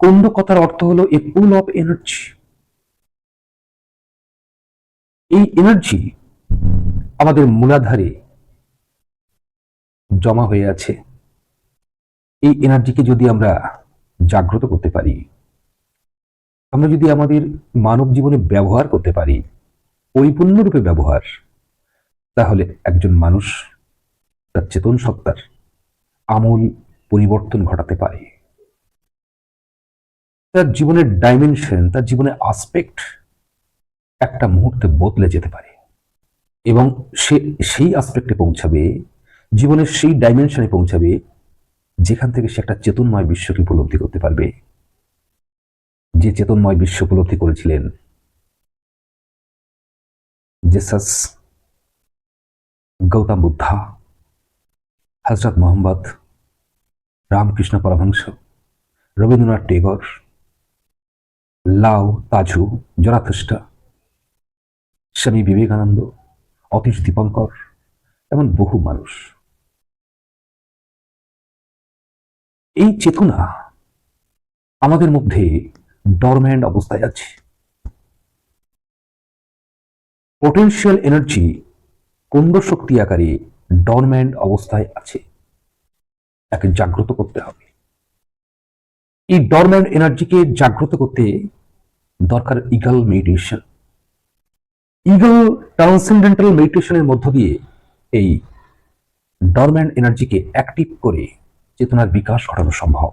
কুণ্ড কথার অর্থ হলো এ পুল অফ এনার্জি। এই এনার্জি আমাদের মূলাধারে জমা হয়ে আছে। এই এনার্জিকে যদি আমরা জাগ্রত করতে পারি, আমরা যদি আমাদের মানব জীবনে ব্যবহার করতে পারি, পরিপূর্ণরূপে ব্যবহার, তাহলে একজন মানুষ তার চেতন সত্তার আমূল পরিবর্তন ঘটাতে পারে। তার জীবনের ডাইমেনশন, তার জীবনের আসপেক্ট একটা মুহূর্তে বদলে যেতে পারে এবং সে সেই আসপেক্টে পৌঁছাবে, জীবনের সেই ডাইমেনশনে পৌঁছাবে যেখান থেকে সে একটা চেতনময় বিশ্বকে উপলব্ধি করতে পারবে। যে চেতনময় বিশ্ব উপলব্ধি করেছিলেন জেসাস, গৌতম বুদ্ধা, হজরত মোহাম্মদ, রামকৃষ্ণ পরমহংস, রবীন্দ্রনাথ টেগর, লাও তাজু, জরাথুস্টা, স্বামী বিবেকানন্দ, অতীশ দীপঙ্কর, এমন বহু মানুষ। এই চেতনা আমাদের মধ্যে ডরম্যান্ট অবস্থায় আছে। পোটেনশিয়াল এনার্জি কুণ্ড শক্তি আকারে ডরম্যান্ট অবস্থায় আছে, তাকে জাগ্রত করতে হবে। এই ডরম্যান্ট এনার্জিকে জাগ্রত করতে দরকার ইগল মেডিটেশন। ইগল ট্রান্সেন্ডেন্টাল মেডিটেশনের মধ্য দিয়ে এই ডরম্যান্ট এনার্জিকে অ্যাক্টিভ করে চেতনার বিকাশ ঘটানো সম্ভব।